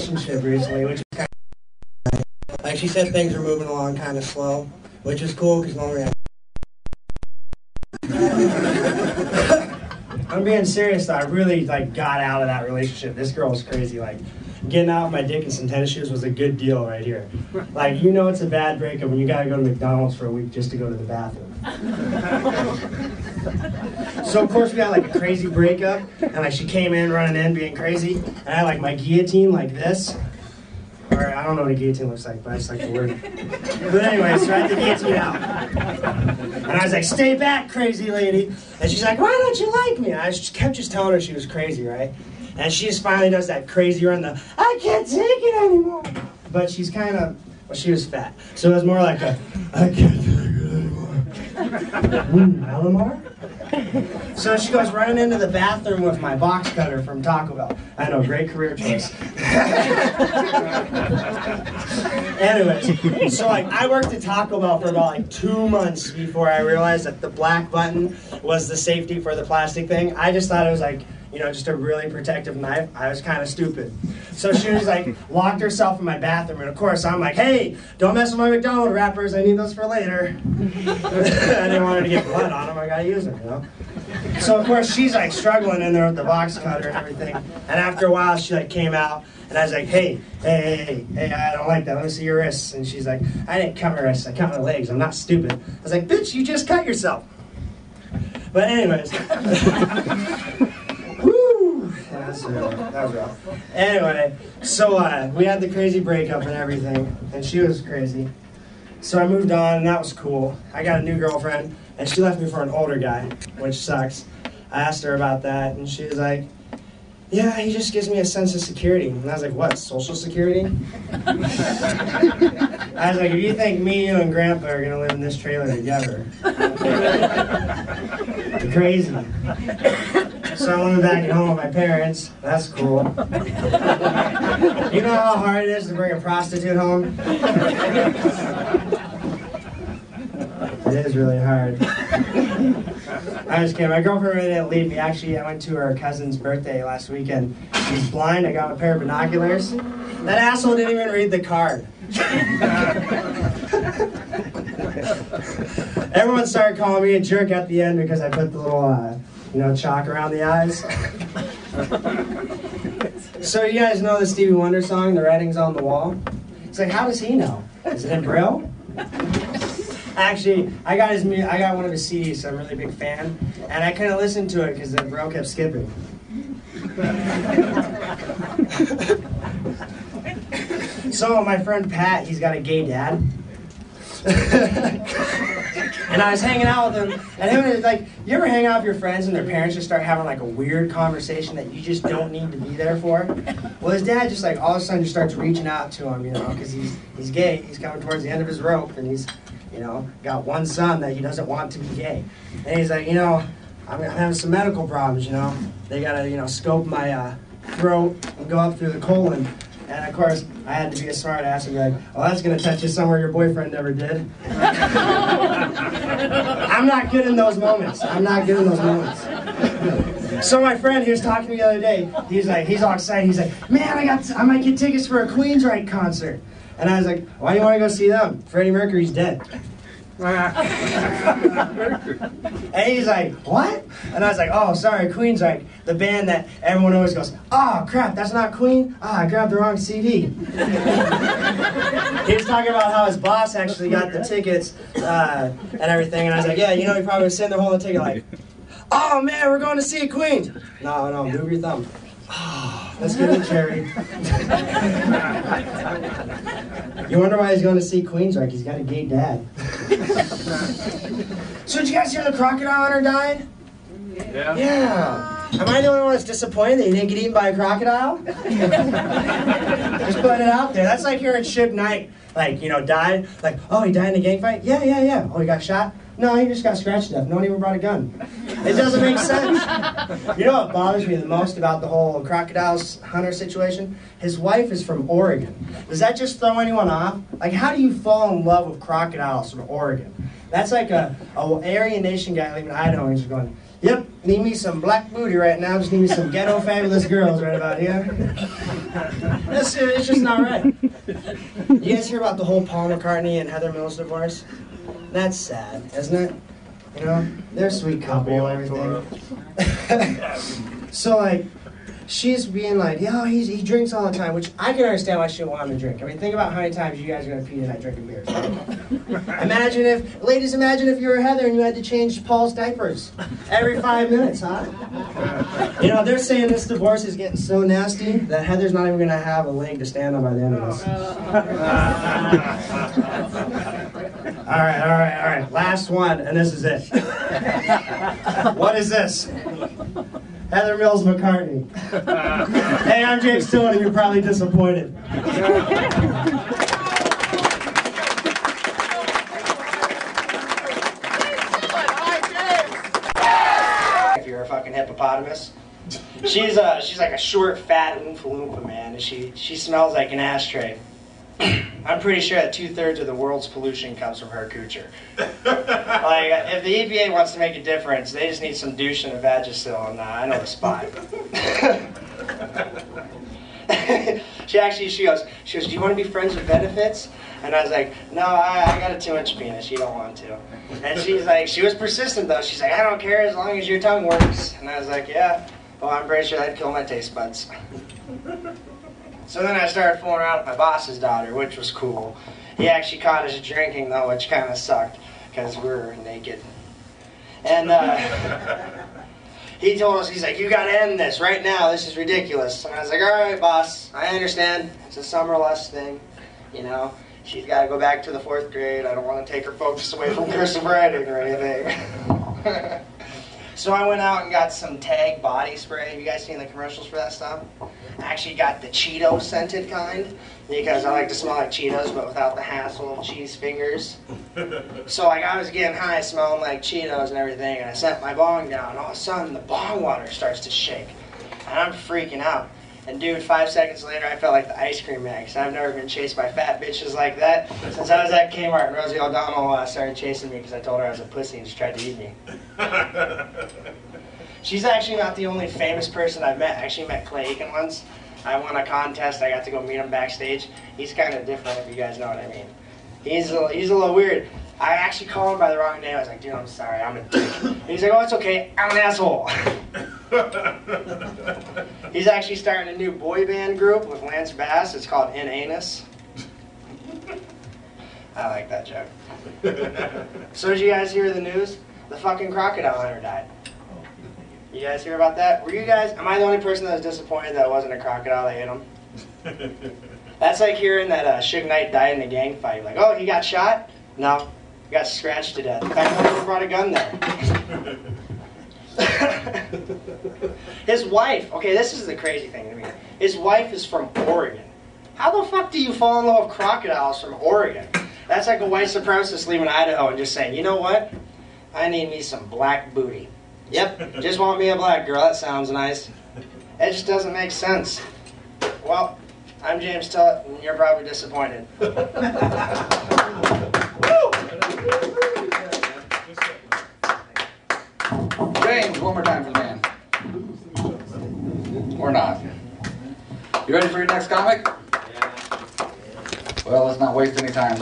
relationship recently, which is kind of like she said things were moving along kind of slow, which is cool because normally I'm being serious though. I really got out of that relationship. This girl was crazy. Getting out of my dick in some tennis shoes was a good deal right here. It's a bad breakup when you gotta go to McDonald's for a week just to go to the bathroom. So of course we had a crazy breakup, and she came in running in being crazy, and I had my guillotine like this. Or I don't know what a guillotine looks like, but I just like the word. But anyway, so I had the guillotine out. And I was like, stay back, crazy lady. And she's like, why don't you like me? And I kept just telling her she was crazy, right? And she just finally does that crazy run, I can't take it anymore. But she's kind of, she was fat. So it was more like I can't take it anymore. Malamar? So she goes running into the bathroom with my box cutter from Taco Bell. I know, great career choice. Anyways, so I worked at Taco Bell for about 2 months before I realized that the black button was the safety for the plastic thing. I just thought it was just a really protective knife. I was kind of stupid. So she was locked herself in my bathroom, and of course I'm like, hey, don't mess with my McDonald's wrappers, I need those for later. I didn't want her to get blood on them, I gotta use them, So of course she's struggling in there with the box cutter and everything, and after a while she came out, and I was like, hey, I don't like that, let me see your wrists. And she's like, I didn't cut my wrists, I cut my legs, I'm not stupid. I was like, bitch, you just cut yourself. But anyways. That was rough. Anyway, so we had the crazy breakup and everything, and she was crazy. So I moved on, and that was cool. I got a new girlfriend, and she left me for an older guy, which sucks. I asked her about that, and she was like, yeah, he just gives me a sense of security. And I was like, what, social security? I was like, if you think me, you, and Grandpa are going to live in this trailer together, you're crazy. So I'm living back at home with my parents. That's cool. You know how hard it is to bring a prostitute home? It is really hard. I just kidding. My girlfriend really didn't leave me. Actually, I went to her cousin's birthday last weekend. She's blind. I got a pair of binoculars. That asshole didn't even read the card. Everyone started calling me a jerk at the end because I put the little, chalk around the eyes. So you guys know the Stevie Wonder song, The Writing's on the Wall? It's how does he know? Is it in Braille? Actually, I got one of his CDs, so I'm a really big fan, and I couldn't listen to it because the Braille kept skipping. So my friend Pat, he's got a gay dad. And I was hanging out with him, and him was you ever hang out with your friends and their parents just start having a weird conversation that you just don't need to be there for? Well, his dad just all of a sudden just starts reaching out to him, because he's gay. He's coming towards the end of his rope, and he's, got one son that he doesn't want to be gay. And he's like, I'm having some medical problems, They gotta, scope my throat and go up through the colon. And of course, I had to be a smart ass and be like, oh, that's gonna touch you somewhere your boyfriend never did. I'm not good in those moments. So my friend, he was talking to me the other day. He's all excited. He's like, man, I might get tickets for a Queensryche concert. And I was like, why do you want to go see them? Freddie Mercury's dead. And he's like, what? And I was like, oh, sorry, Queensryche, the band that everyone always goes, oh, crap, that's not Queen? I grabbed the wrong CD. He was talking about how his boss actually got the tickets and everything, and I was like, yeah, he probably was sitting there holding the ticket oh, man, we're going to see Queen. No, move your thumb. Oh, let's get it, Cherry. You wonder why he's going to see Queensryche. He's got a gay dad. So did you guys hear the crocodile hunter died? Yeah. Am I the only one that's disappointed that he didn't get eaten by a crocodile? Just putting it out there. That's like hearing Suge Knight, died. Oh, he died in a gang fight? Yeah. Oh, he got shot? No, he just got scratched to death. No one even brought a gun. It doesn't make sense. You know what bothers me the most about the whole crocodiles hunter situation? His wife is from Oregon. Does that just throw anyone off? How do you fall in love with crocodiles from Oregon? That's like a Aryan Nation guy living in Idaho and just going, Yep, need me some black booty right now. Just need me some ghetto fabulous girls right about here. It's just not right. You guys hear about the whole Paul McCartney and Heather Mills divorce? That's sad, isn't it? You know, they're a sweet couple and everything. So like, she's being like, yo, he drinks all the time, which I can understand why she would want him to drink. I mean, think about how many times you guys are going to pee tonight drinking beers. Imagine if you were Heather and you had to change Paul's diapers every 5 minutes, huh? You know, they're saying this divorce is getting so nasty that Heather's not even going to have a leg to stand on by the end of this. All right. Last one, and this is it. What is this? Heather Mills McCartney. Hey, I'm James Tillett, and you're probably disappointed. If you're a fucking hippopotamus. She's like a short, fat Oompa Loompa, man, and she smells like an ashtray. I'm pretty sure that 2/3 of the world's pollution comes from her coocher. Like, if the EPA wants to make a difference, they just need some douche and a Vagisil, and I know the spot. She goes, do you want to be friends with benefits? And I was like, no, I got a 2-inch penis, you don't want to. And she's like, she was persistent though, she's like, I don't care as long as your tongue works. And I was like, yeah, well, I'm pretty sure that'd kill my taste buds. So then I started fooling around with my boss's daughter, which was cool. He actually caught us drinking, though, which kind of sucked, because we were naked. And he told us, he's like, you got to end this right now. This is ridiculous. And I was like, all right, boss, I understand. It's a summer lust thing. You know, she's got to go back to the 4th grade. I don't want to take her focus away from cursive writing or anything. So I went out and got some Tag body spray. Have you guys seen the commercials for that stuff? I actually got the Cheeto scented kind because I like to smell like Cheetos but without the hassle of cheese fingers. So like I was getting high smelling like Cheetos and everything, and I set my bong down, and all of a sudden the bong water starts to shake. And I'm freaking out. And dude, 5 seconds later I felt like the ice cream man, because I've never been chased by fat bitches like that since I was at Kmart, and Rosie O'Donnell started chasing me because I told her I was a pussy and she tried to eat me. She's actually not the only famous person I've met. I actually met Clay Aiken once. I won a contest. I got to go meet him backstage. He's kind of different, if you guys know what I mean. He's a little weird. I actually called him by the wrong name. I was like, dude, I'm sorry, I'm a dick. And he's like, oh, it's okay, I'm an asshole. He's actually starting a new boy band group with Lance Bass. It's called In Anus. I like that joke. So did you guys hear the news? The fucking crocodile hunter died. You guys hear about that? Were you guys, am I the only person that was disappointed that it wasn't a crocodile that ate him? That's like hearing that Suge Knight died in a gang fight. Like, oh, he got shot? No, he got scratched to death. In fact, no one brought a gun there. His wife, okay, this is the crazy thing to me. His wife is from Oregon. How the fuck do you fall in love with crocodiles from Oregon? That's like a white supremacist leaving Idaho and just saying, you know what? I need me some black booty. Yep, just want me a black girl. That sounds nice. It just doesn't make sense. Well, I'm James Tillett, and you're probably disappointed. James, one more time for the band. Or not. You ready for your next comic? Well, let's not waste any time.